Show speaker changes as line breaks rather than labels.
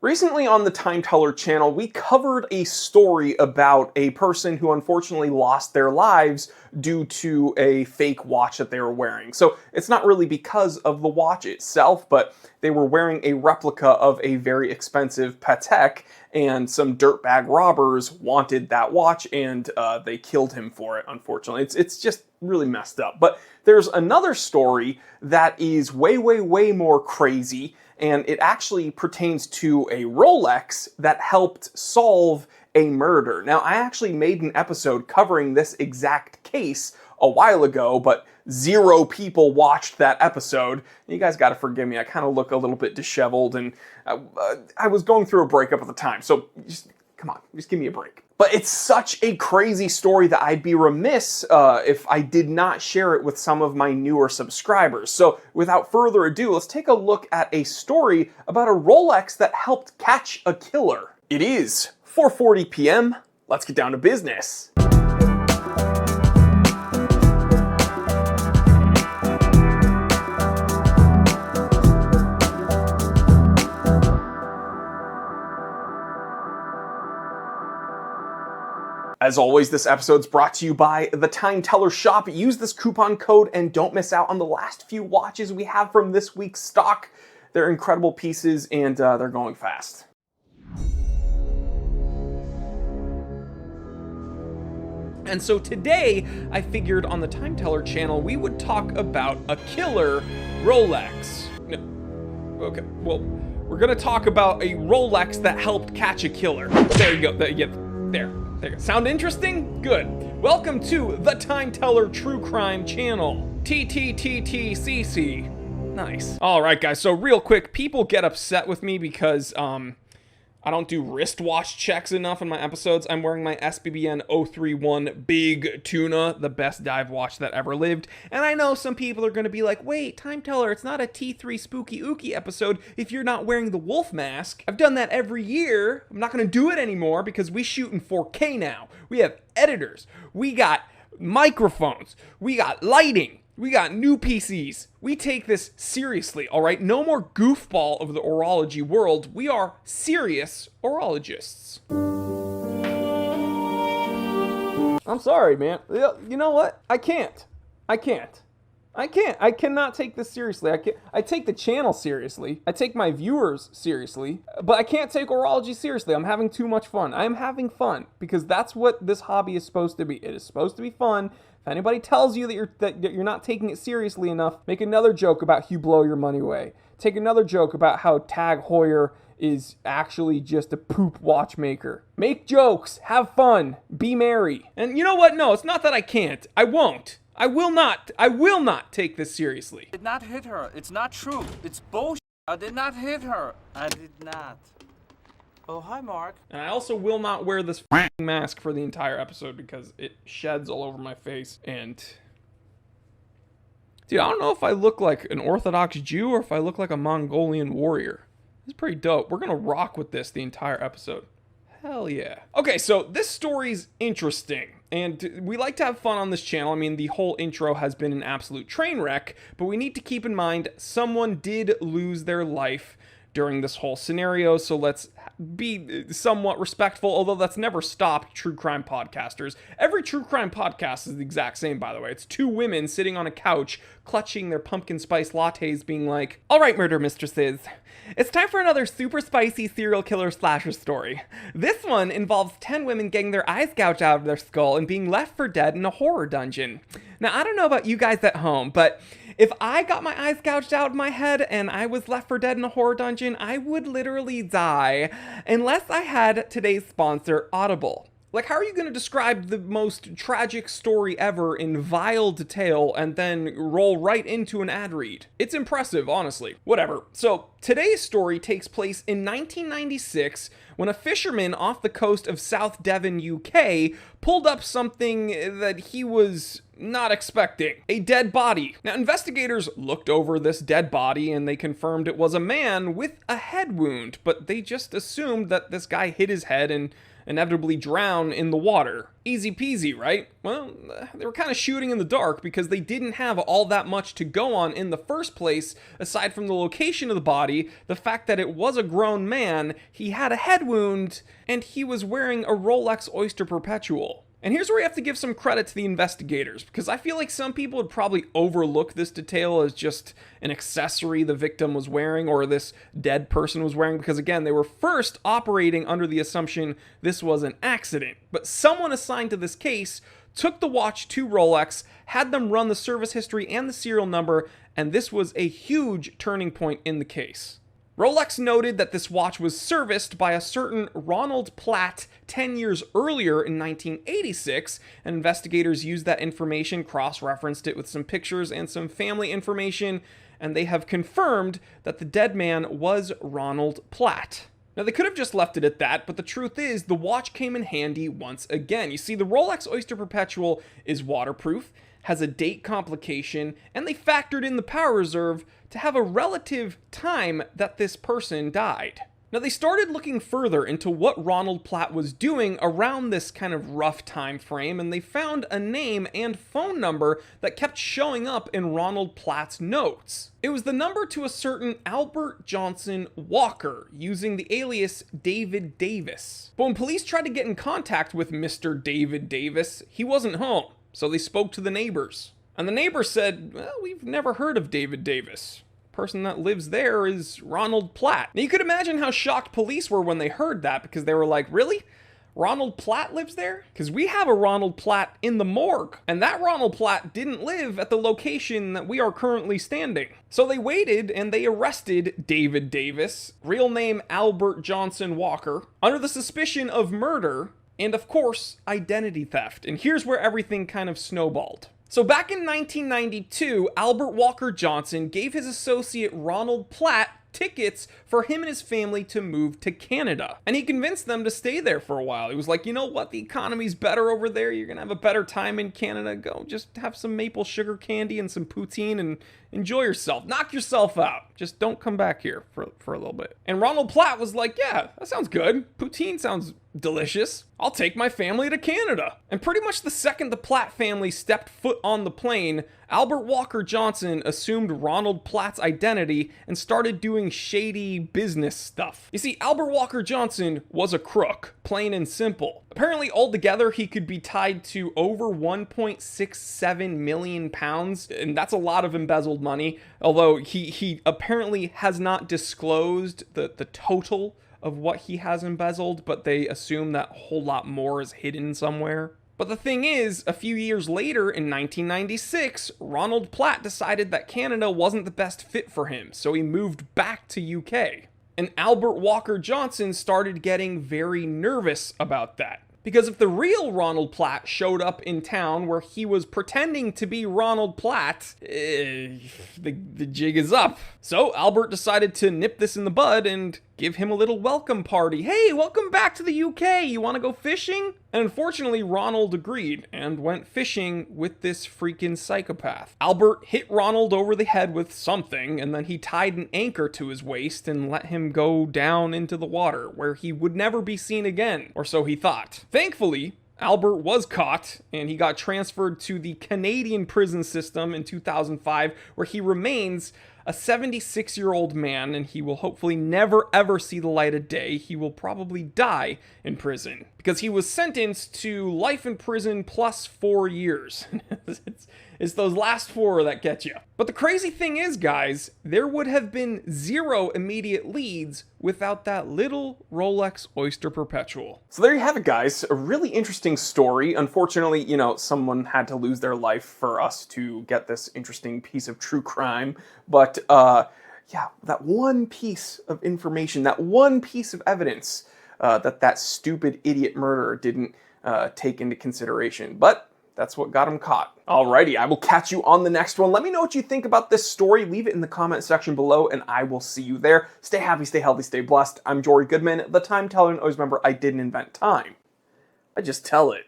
Recently on the Time Teller channel, we covered a story about a person who unfortunately lost their lives due to a fake watch that they were wearing. So it's not really because of the watch itself, but they were wearing a replica of a very expensive Patek, and some dirtbag robbers wanted that watch, and they killed him for it, unfortunately. It's just really messed up. But there's another story that is way more crazy, and it actually pertains to a Rolex that helped solve a murder. Now, I actually made an episode covering this exact case a while ago, but 0 people watched that episode. You guys got to forgive me. I kind of look a little bit disheveled, and I was going through a breakup at the time, so just come on, just give me a break. But it's such a crazy story that I'd be remiss if I did not share it with some of my newer subscribers. So without further ado, let's take a look at a story about a Rolex that helped catch a killer. It is 4:40 p.m. Let's get down to business. As always, this episode's brought to you by the Time Teller Shop. Use this coupon code and don't miss out on the last few watches we have from this week's stock. They're incredible pieces, and they're going fast. And so today, I figured on the Time Teller channel, we would talk about a killer Rolex. No. Okay, well, we're gonna talk about a Rolex that helped catch a killer. There you go, there you go. Sound interesting? Good. Welcome to the Time Teller True Crime channel. TTTTCC. Nice. All right, guys. So real quick, people get upset with me because I don't do wristwatch checks enough in my episodes. I'm wearing my SBBN 031 Big Tuna, the best dive watch that ever lived. And I know some people are going to be like, wait, Time Teller, it's not a T3 Spooky Ookie episode if you're not wearing the wolf mask. I've done that every year. I'm not going to do it anymore because we shoot in 4K now. We have editors. We got microphones. We got lighting. We got new PCs. We take this seriously, all right? No more goofball of the orology world. We are serious orologists. I'm sorry, man. You know what? I can't. I cannot take this seriously. I take the channel seriously. I take my viewers seriously. But I can't take orology seriously. I'm having too much fun. I am having fun because that's what this hobby is supposed to be. It is supposed to be fun. If anybody tells you that you're not taking it seriously enough, make another joke about Hugh Blow Your Money Away. Take another joke about how Tag Heuer is actually just a poop watchmaker. Make jokes, have fun, be merry. And you know what? No, it's not that I can't. I won't. I will not take this seriously.
I did not hit her. It's not true. It's bullshit. I did not hit her. I did not. Oh, hi, Mark.
And I also will not wear this mask for the entire episode because it sheds all over my face. And dude, I don't know if I look like an Orthodox Jew or if I look like a Mongolian warrior. It's pretty dope. We're gonna rock with this the entire episode. Hell yeah. Okay, so this story's interesting. And we like to have fun on this channel. I mean, the whole intro has been an absolute train wreck, but we need to keep in mind someone did lose their life during this whole scenario, so let's be somewhat respectful, although that's never stopped true crime podcasters. Every true crime podcast is the exact same, by the way. It's 2 women sitting on a couch, clutching their pumpkin spice lattes, being like, all right, murder mistresses, it's time for another super spicy serial killer slasher story. This one involves 10 women getting their eyes gouged out of their skull and being left for dead in a horror dungeon. Now, I don't know about you guys at home, but if I got my eyes gouged out of my head and I was left for dead in a horror dungeon, I would literally die unless I had today's sponsor, Audible. Like, how are you going to describe the most tragic story ever in vile detail and then roll right into an ad read? It's impressive, honestly. Whatever. So, today's story takes place in 1996 when a fisherman off the coast of South Devon, UK, pulled up something that he was not expecting. A dead body. Now, investigators looked over this dead body and they confirmed it was a man with a head wound, but they just assumed that this guy hit his head and inevitably drown in the water. Easy peasy, right? Well, they were kind of shooting in the dark because they didn't have all that much to go on in the first place, aside from the location of the body, the fact that it was a grown man, he had a head wound, and he was wearing a Rolex Oyster Perpetual. And here's where you have to give some credit to the investigators, because I feel like some people would probably overlook this detail as just an accessory the victim was wearing or this dead person was wearing, because again, they were first operating under the assumption this was an accident. But someone assigned to this case took the watch to Rolex, had them run the service history and the serial number, and this was a huge turning point in the case. Rolex noted that this watch was serviced by a certain Ronald Platt 10 years earlier in 1986, and investigators used that information, cross-referenced it with some pictures and some family information, and they have confirmed that the dead man was Ronald Platt. Now, they could have just left it at that, but the truth is, the watch came in handy once again. You see, the Rolex Oyster Perpetual is waterproof, has a date complication, and they factored in the power reserve to have a relative time that this person died. Now, they started looking further into what Ronald Platt was doing around this kind of rough time frame, and they found a name and phone number that kept showing up in Ronald Platt's notes. It was the number to a certain Albert Johnson Walker, using the alias David Davis. But when police tried to get in contact with Mr. David Davis, he wasn't home, so they spoke to the neighbors. And the neighbors said, well, we've never heard of David Davis. The person that lives there is Ronald Platt. Now, you could imagine how shocked police were when they heard that, because they were like, really? Ronald Platt lives there? Because we have a Ronald Platt in the morgue, and that Ronald Platt didn't live at the location that we are currently standing. So they waited and they arrested David Davis, real name Albert Johnson Walker, under the suspicion of murder and, of course, identity theft. And here's where everything kind of snowballed. So back in 1992, Albert Walker Johnson gave his associate Ronald Platt tickets for him and his family to move to Canada. And he convinced them to stay there for a while. He was like, you know what? The economy's better over there. You're gonna have a better time in Canada. Go just have some maple sugar candy and some poutine and enjoy yourself. Knock yourself out. Just don't come back here for a little bit. And Ronald Platt was like, yeah, that sounds good. Poutine sounds delicious. I'll take my family to Canada. And pretty much the second the Platt family stepped foot on the plane, Albert Walker Johnson assumed Ronald Platt's identity and started doing shady business stuff. You see, Albert Walker Johnson was a crook, plain and simple. Apparently, altogether, he could be tied to over 1.67 million pounds, and that's a lot of embezzled money, although he apparently has not disclosed the total of what he has embezzled, but they assume that a whole lot more is hidden somewhere. But the thing is, a few years later, in 1996, Ronald Platt decided that Canada wasn't the best fit for him, so he moved back to UK. And Albert Walker Johnson started getting very nervous about that. Because if the real Ronald Platt showed up in town where he was pretending to be Ronald Platt, the jig is up. So Albert decided to nip this in the bud and give him a little welcome party. Hey, welcome back to the UK. You want to go fishing? And unfortunately, Ronald agreed and went fishing with this freaking psychopath. Albert hit Ronald over the head with something, and then he tied an anchor to his waist and let him go down into the water, where he would never be seen again, or so he thought. Thankfully, Albert was caught, and he got transferred to the Canadian prison system in 2005, where he remains a 76-year-old man, and he will hopefully never ever see the light of day. He will probably die in prison because he was sentenced to life in prison plus 4 years. It's those last 4 that get you. But the crazy thing is, guys, there would have been 0 immediate leads without that little Rolex Oyster Perpetual. So there you have it, guys. A really interesting story. Unfortunately, someone had to lose their life for us to get this interesting piece of true crime. But yeah, that one piece of information, that one piece of evidence that stupid idiot murderer didn't take into consideration. But that's what got him caught. Alrighty, I will catch you on the next one. Let me know what you think about this story. Leave it in the comment section below, and I will see you there. Stay happy, stay healthy, stay blessed. I'm Jory Goodman, the time teller, and always remember, I didn't invent time. I just tell it.